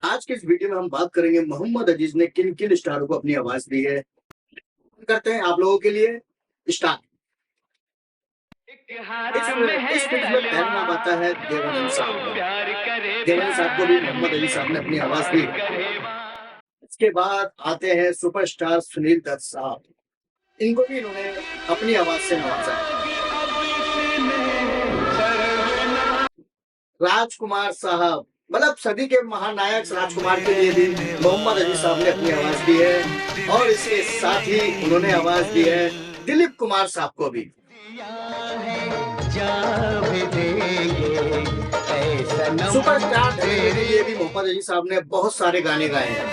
आज के इस वीडियो में हम बात करेंगे मोहम्मद अजीज ने किन किन स्टारों को अपनी आवाज दी है। करते हैं आप लोगों के लिए स्टार। इस फिल्म में पहला नाम आता है देवानंद साहब का। देवानंद साहब को भी मोहम्मद अजीज साहब ने अपनी आवाज दी। इसके बाद आते हैं सुपरस्टार सुनील दत्त साहब। इनको भी इन्होंने अपनी आवाज से नवाजा है। राजकुमार साहब, मतलब सदी के महानायक राजकुमार के लिए भी मोहम्मद अजीज साहब ने अपनी आवाज दी है। और इसके साथ ही उन्होंने आवाज दी है दिलीप कुमार साहब को भी। सुपरस्टार के लिए भी मोहम्मद अजीज साहब ने बहुत सारे गाने गाए हैं।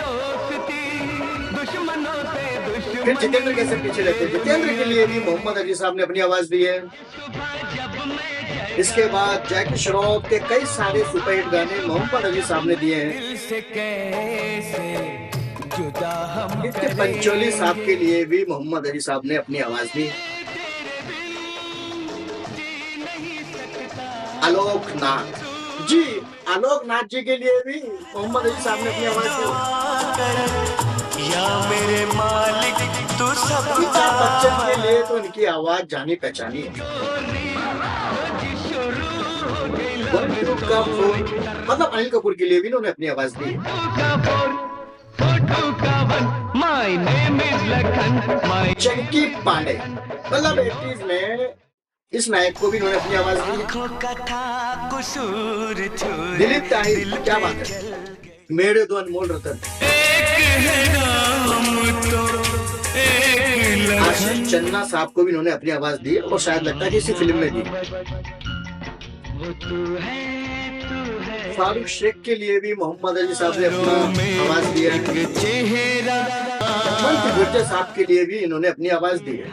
फिर जितेंद्र कैसे पीछे रहते, जितेंद्र के लिए भी मोहम्मद अजीज साहब ने अपनी आवाज दी है। इसके बाद जैकी श्रॉफ के कई सारे सुपरहिट गाने मोहम्मद अजीज साहब ने दिए हैं। इसके पंचोली साहब के लिए भी मोहम्मद अजीज साहब ने अपनी आवाज दी। आलोक नाथ जी, आलोक नाथ जी के लिए भी मोहम्मद अजीज साहब ने अपनी आवाज दी। या मेरे मालिक तू सब। अमिताभ बच्चन के लिए तो इनकी आवाज जानी पहचानी है। मतलब अनिल कपूर के लिए भी इन्होंने अपनी आवाज दी। चंकी पांडे, मतलब 80s में इस नायक को भी इन्होंने अपनी आवाज दी। दिलीप ताहिर, क्या बात है, मेरे दो अनमोल रतन। आशीष चन्ना साहब को भी इन्होंने अपनी आवाज दी और शायद लगता है कि इसी फिल्म में दी। फारूक शेख के लिए भी मोहम्मद अली साहब ने अपनी आवाज दी है। गुर्जर साहब के लिए भी इन्होंने अपनी आवाज दी है।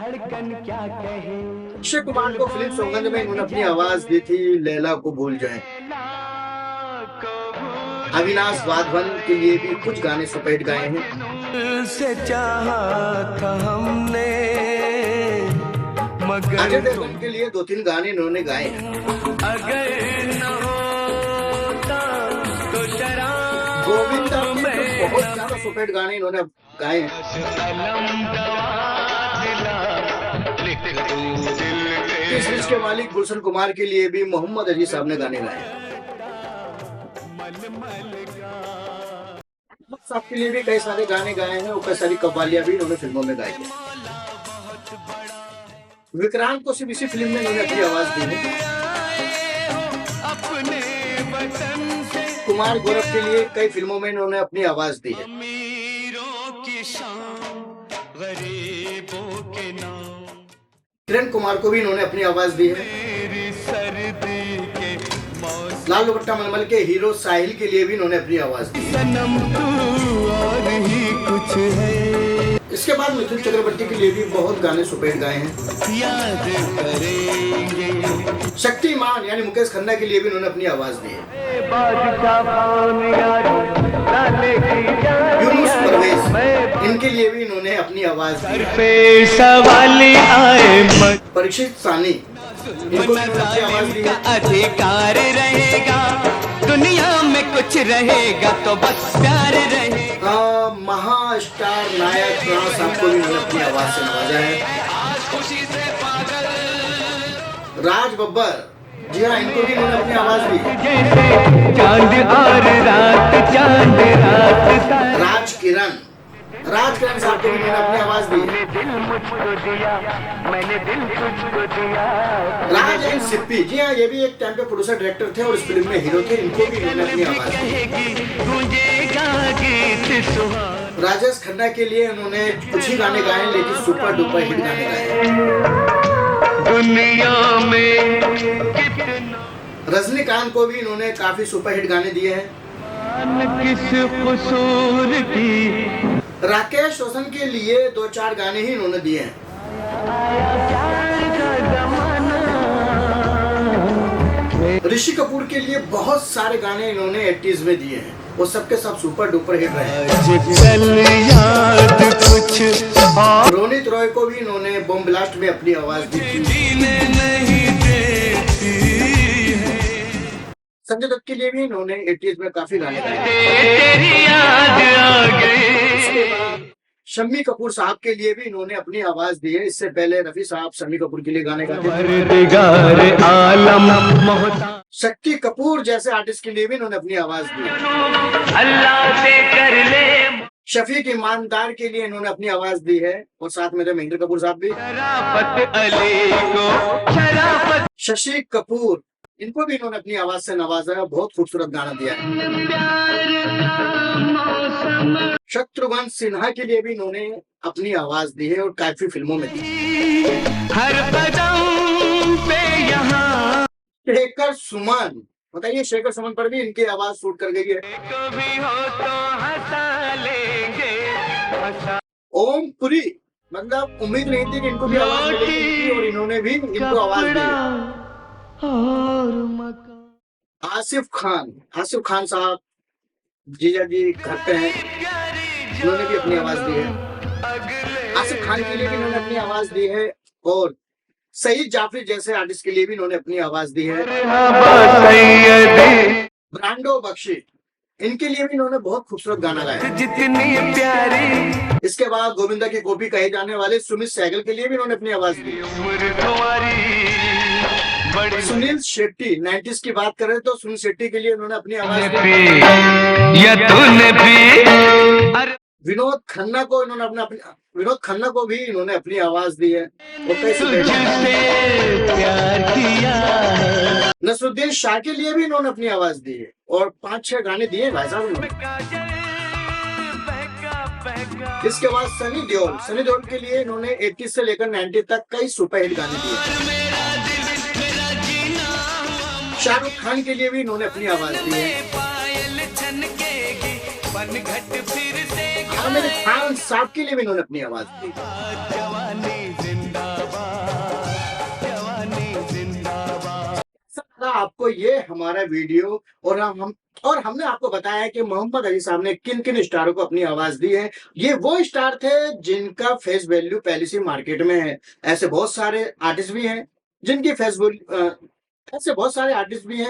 अक्षय कुमार को फिल्म सौगंध में इन्होंने अपनी आवाज दी थी लैला को भूल जाए। अविनाश वाधवन के लिए भी कुछ गाने सुपरहिट गाए हैं। से चाहा था हमने, अजय देवगन के लिए 2-3 गाने इन्होंने गाए हैं। गोविंदा में बहुत ज्यादा सुपरहिट गाने इन्होंने गाए हैं। इस फिल्म के मालिक गुलशन कुमार के लिए भी मोहम्मद अजीज साहब ने गाने गाए हैं। साहब के लिए भी कई सारे गाने गाए हैं और कई सारी कव्वालियां भी इन्होंने फिल्मों में गाई है। विक्रांत को सिर्फ इसी फिल्म में इन्होंने अपनी आवाज दी है। कुमार गौरव के लिए कई फिल्मों में इन्होंने अपनी आवाज दी है। किरण कुमार को भी इन्होंने अपनी आवाज दी है। लाल दुपट्टा मलमल के हीरो साहिल के लिए भी इन्होंने अपनी आवाज दी। इसके बाद मिथुन चक्रवर्ती के लिए भी बहुत गाने सुपरहिट गाए हैं। शक्तिमान यानी मुकेश खन्ना के लिए भी इन्होंने अपनी आवाज दी है। यूनुस परवेज, इनके लिए भी इन्होंने अपनी आवाज दी। परीक्षित सानी, इनको अपनी आवाज दी है। अधिकार रहेगा दुनिया में, कुछ रहेगा तो बस प्यार रहेगा। महा स्टार नायक राणा साहब को भी इन्होंने अपनी आवाज से नवाजा है। राज बब्बर, जी हाँ, इनको भी इन्होंने अपनी आवाज दी। राज किरण साहब को भी इन्होंने अपनी आवाज दी। राज एंड सिप्पी, जी हाँ, ये भी एक टाइम पे प्रोड्यूसर डायरेक्टर थे और इस फिल्म में हीरो थे। इनको भी इन्होंने अपनी आवाज दी। राजेश खन्ना के लिए उन्होंने कुछ ही गाने गाए लेकिन सुपर डुपर हिट गाने गाए। दुनिया में रजनीकांत को भी इन्होंने काफी सुपरहिट गाने दिए हैं। राकेश रोशन के लिए 2-4 गाने ही इन्होंने दिए हैं। ऋषि कपूर के लिए बहुत सारे गाने इन्होंने 80s में दिए हैं, वो सबके सब सुपर डुपर हिट रहे। रोनित रॉय को भी इन्होंने बॉम्ब ब्लास्ट में अपनी आवाज दी थी। संजय दत्त के लिए भी इन्होंने 80s में काफी गाने गाए। तेरी याद आ गई। इसके बाद शम्मी कपूर साहब के लिए भी इन्होंने अपनी आवाज दी है। इससे पहले रफी साहब शम्मी कपूर के लिए गाने गाते थे। परदिगार आलम मोहताज शक्ति कपूर जैसे आर्टिस्ट के लिए भी इन्होंने अपनी आवाज दी है। अल्लाह से कर ले। शफीक ईमानदार के लिए इन्होंने अपनी आवाज दी है और साथ में थे महेंद्र कपूर साहब भी। शराफत अली को शराफत। शशि कपूर, इनको भी इन्होंने अपनी आवाज से नवाजा है, बहुत खूबसूरत गाना दिया है। शत्रुघ्न सिन्हा के लिए भी इन्होंने अपनी आवाज दी है और काफी फिल्मों में दी। हर कदम पे यहाँ शेखर सुमन, बताइए शेखर सुमन पर भी इनकी आवाज शूट कर गई है। कभी हो तो हंसा लेंगे हंसा। ओम पुरी, मतलब उम्मीद नहीं थी कि इनको भी आवाज मिलेगी और इन्होंने भी इनको आवाज दी है। आसिफ खान साहब, जीजा जी घर पे हैं, इन्होंने भी अपनी आवाज दी है। आसिफ खान के लिए भी इन्होंने अपनी आवाज दी है और सईद जाफरी जैसे आर्टिस्ट के लिए भी इन्होंने अपनी आवाज दी है। ब्रांडो बख्शी, इनके लिए भी इन्होंने बहुत खूबसूरत गाना गाया। जितनी प्यारी इसके बाद गोविंदा की गोपी कहे जाने वाले सुमित सहगल के लिए भी इन्होंने अपनी आवाज दी। सुनील शेट्टी, 90s की बात करें तो सुनील शेट्टी के लिए इन्होंने अपनी आवाज दी। या तूने भी। विनोद खन्ना को इन्होंने विनोद खन्ना को भी इन्होंने अपनी आवाज दी है और कैसे प्यार किया है। नसरुद्दीन शाह के लिए भी इन्होंने अपनी आवाज दी है और 5-6 गाने दिए भाई साहब इन्होंने। इसके बाद सनी देओल के लिए इन्होंने 80 से लेकर 90 तक कई सुपरहिट गाने दिए। शाहरुख खान के लिए भी इन्होंने अपनी आवाज दी है। आमिर खान साहब के लिए भी इन्होंने अपनी आवाज दी। आपको ये हमारा वीडियो और हमने आपको बताया कि मोहम्मद अली साहब ने किन किन स्टारों को अपनी आवाज दी है। ये वो स्टार थे जिनका फेस वैल्यू पहले से मार्केट में है। ऐसे बहुत सारे आर्टिस्ट भी हैं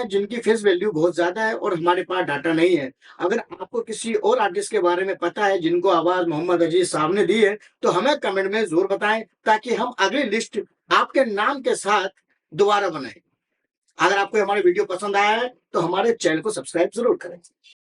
जिनकी फेस वैल्यू बहुत ज्यादा है और हमारे पास डाटा नहीं है। अगर आपको किसी और आर्टिस्ट के बारे में पता है जिनको आवाज मोहम्मद अजीज साहब ने दी है तो हमें कमेंट में जरूर बताएं ताकि हम अगली लिस्ट आपके नाम के साथ दोबारा बनाएं। अगर आपको हमारे वीडियो पसंद आया है तो हमारे चैनल को सब्सक्राइब जरूर करें।